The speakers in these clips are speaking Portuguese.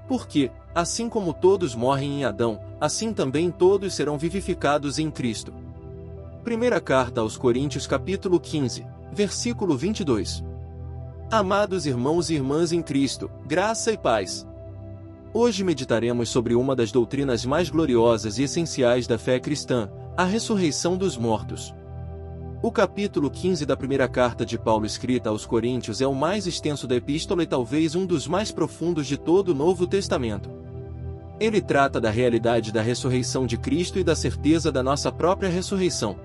Porque, assim como todos morrem em Adão, assim também todos serão vivificados em Cristo. Primeira carta aos Coríntios capítulo 15, versículo 22. Amados irmãos e irmãs em Cristo, graça e paz. Hoje meditaremos sobre uma das doutrinas mais gloriosas e essenciais da fé cristã, a ressurreição dos mortos. O capítulo 15 da primeira carta de Paulo escrita aos Coríntios é o mais extenso da epístola e talvez um dos mais profundos de todo o Novo Testamento. Ele trata da realidade da ressurreição de Cristo e da certeza da nossa própria ressurreição.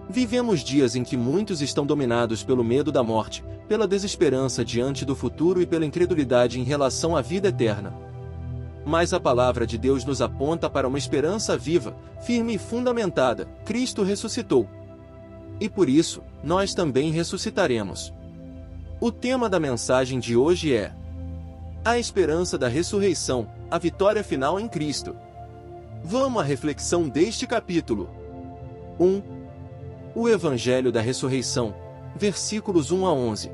Vivemos dias em que muitos estão dominados pelo medo da morte, pela desesperança diante do futuro e pela incredulidade em relação à vida eterna. Mas a palavra de Deus nos aponta para uma esperança viva, firme e fundamentada: Cristo ressuscitou. E por isso, nós também ressuscitaremos. O tema da mensagem de hoje é a esperança da ressurreição, a vitória final em Cristo. Vamos à reflexão deste capítulo. 1. O Evangelho da Ressurreição, versículos 1 a 11.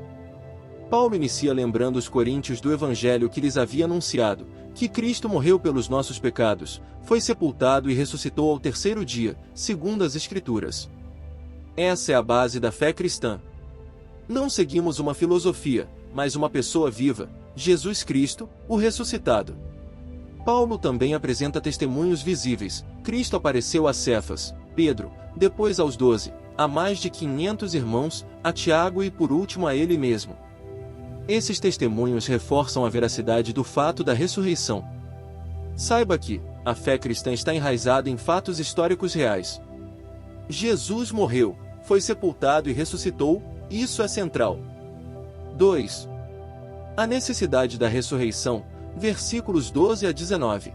Paulo inicia lembrando os coríntios do Evangelho que lhes havia anunciado, que Cristo morreu pelos nossos pecados, foi sepultado e ressuscitou ao terceiro dia, segundo as Escrituras. Essa é a base da fé cristã. Não seguimos uma filosofia, mas uma pessoa viva, Jesus Cristo, o ressuscitado. Paulo também apresenta testemunhos visíveis. Cristo apareceu a Cefas, Pedro, depois aos 12, a mais de 500 irmãos, a Tiago e por último a ele mesmo. Esses testemunhos reforçam a veracidade do fato da ressurreição. Saiba que a fé cristã está enraizada em fatos históricos reais. Jesus morreu, foi sepultado e ressuscitou, isso é central. 2. A necessidade da ressurreição, versículos 12 a 19.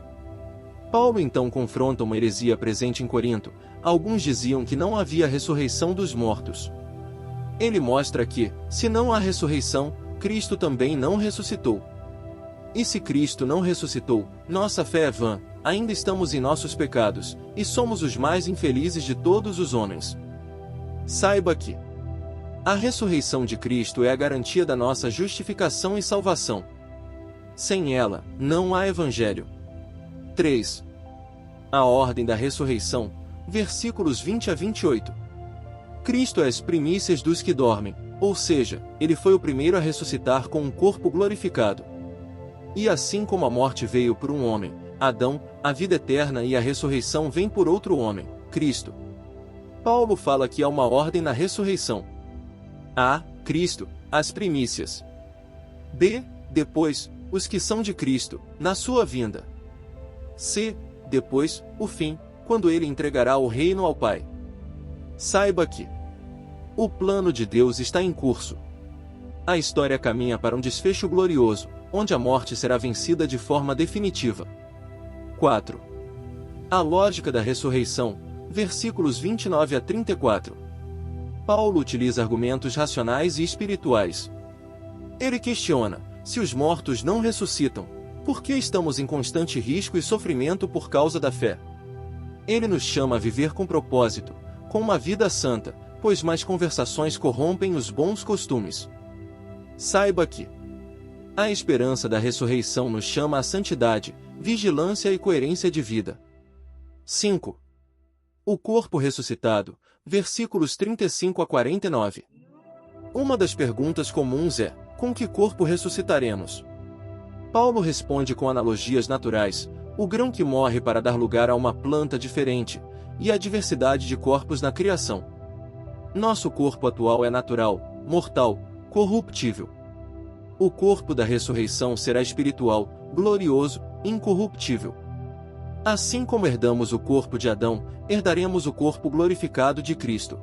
Paulo então confronta uma heresia presente em Corinto. Alguns diziam que não havia ressurreição dos mortos. Ele mostra que, se não há ressurreição, Cristo também não ressuscitou. E se Cristo não ressuscitou, nossa fé é vã, ainda estamos em nossos pecados, e somos os mais infelizes de todos os homens. Saiba que a ressurreição de Cristo é a garantia da nossa justificação e salvação. Sem ela, não há Evangelho. 3. A ordem da ressurreição, versículos 20 a 28. Cristo é as primícias dos que dormem, ou seja, ele foi o primeiro a ressuscitar com um corpo glorificado. E assim como a morte veio por um homem, Adão, a vida eterna e a ressurreição vem por outro homem, Cristo. Paulo fala que há uma ordem na ressurreição. A. Cristo, as primícias. B. Depois, os que são de Cristo, na sua vinda. C. Depois, o fim, quando ele entregará o reino ao Pai. Saiba que o plano de Deus está em curso. A história caminha para um desfecho glorioso, onde a morte será vencida de forma definitiva. 4. A lógica da ressurreição, versículos 29 a 34. Paulo utiliza argumentos racionais e espirituais. Ele questiona: se os mortos não ressuscitam, por que estamos em constante risco e sofrimento por causa da fé? Ele nos chama a viver com propósito, com uma vida santa, pois mais conversações corrompem os bons costumes. Saiba que a esperança da ressurreição nos chama à santidade, vigilância e coerência de vida. 5. O corpo ressuscitado, versículos 35 a 49. Uma das perguntas comuns é: com que corpo ressuscitaremos? Paulo responde com analogias naturais: o grão que morre para dar lugar a uma planta diferente, e a diversidade de corpos na criação. Nosso corpo atual é natural, mortal, corruptível. O corpo da ressurreição será espiritual, glorioso, incorruptível. Assim como herdamos o corpo de Adão, herdaremos o corpo glorificado de Cristo.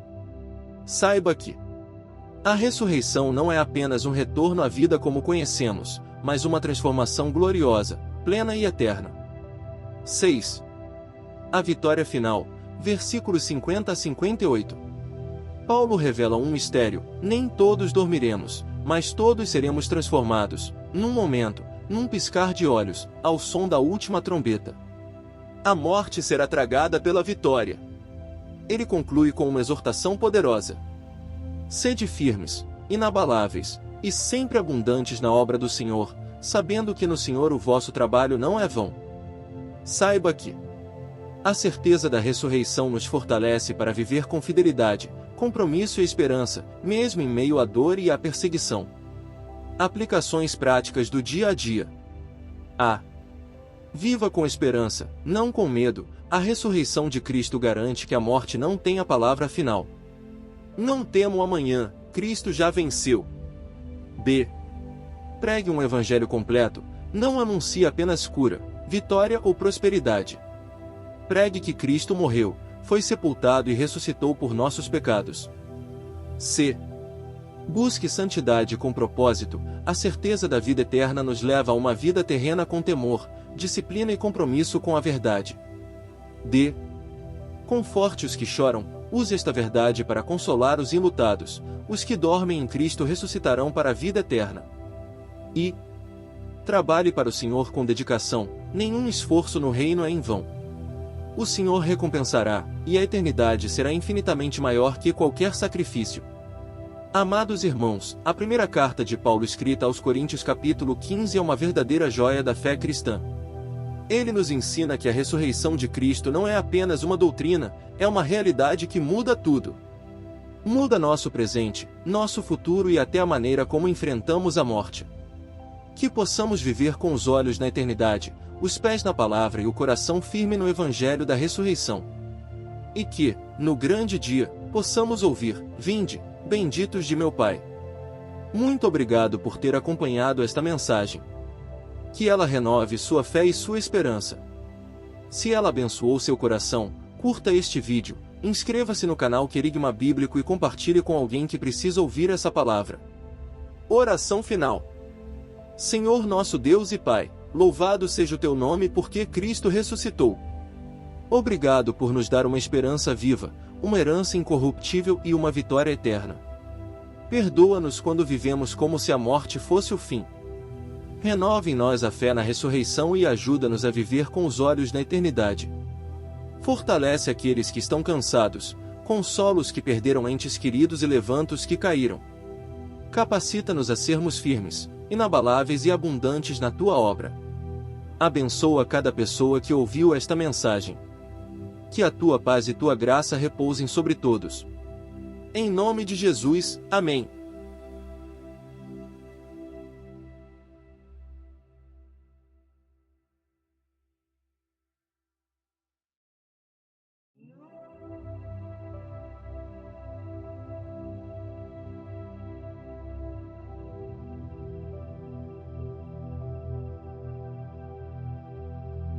Saiba que a ressurreição não é apenas um retorno à vida como conhecemos, mas uma transformação gloriosa, plena e eterna. 6. A vitória final, versículos 50 a 58. Paulo revela um mistério: nem todos dormiremos, mas todos seremos transformados, num momento, num piscar de olhos, ao som da última trombeta. A morte será tragada pela vitória. Ele conclui com uma exortação poderosa: sede firmes, inabaláveis, e sempre abundantes na obra do Senhor, sabendo que no Senhor o vosso trabalho não é vão. Saiba que a certeza da ressurreição nos fortalece para viver com fidelidade, compromisso e esperança, mesmo em meio à dor e à perseguição. Aplicações práticas do dia a dia. A. Viva com esperança, não com medo. A ressurreição de Cristo garante que a morte não tem a palavra final. Não temo amanhã, Cristo já venceu. B. Pregue um evangelho completo, não anuncie apenas cura, vitória ou prosperidade. Pregue que Cristo morreu, foi sepultado e ressuscitou por nossos pecados. C. Busque santidade com propósito. A certeza da vida eterna nos leva a uma vida terrena com temor, disciplina e compromisso com a verdade. D. Conforte os que choram. Use esta verdade para consolar os enlutados. Os que dormem em Cristo ressuscitarão para a vida eterna. E. Trabalhe para o Senhor com dedicação. Nenhum esforço no reino é em vão. O Senhor recompensará, e a eternidade será infinitamente maior que qualquer sacrifício. Amados irmãos, a primeira carta de Paulo escrita aos Coríntios capítulo 15 é uma verdadeira joia da fé cristã. Ele nos ensina que a ressurreição de Cristo não é apenas uma doutrina, é uma realidade que muda tudo. Muda nosso presente, nosso futuro e até a maneira como enfrentamos a morte. Que possamos viver com os olhos na eternidade, os pés na palavra e o coração firme no evangelho da ressurreição. E que, no grande dia, possamos ouvir: vinde, benditos de meu Pai. Muito obrigado por ter acompanhado esta mensagem. Que ela renove sua fé e sua esperança. Se ela abençoou seu coração, curta este vídeo, inscreva-se no canal Querigma Bíblico e compartilhe com alguém que precisa ouvir essa palavra. Oração final. Senhor nosso Deus e Pai, louvado seja o teu nome porque Cristo ressuscitou. Obrigado por nos dar uma esperança viva, uma herança incorruptível e uma vitória eterna. Perdoa-nos quando vivemos como se a morte fosse o fim. Renove em nós a fé na ressurreição e ajuda-nos a viver com os olhos na eternidade. Fortalece aqueles que estão cansados, consola os que perderam entes queridos e levanta os que caíram. Capacita-nos a sermos firmes, inabaláveis e abundantes na tua obra. Abençoa cada pessoa que ouviu esta mensagem. Que a tua paz e tua graça repousem sobre todos. Em nome de Jesus, amém.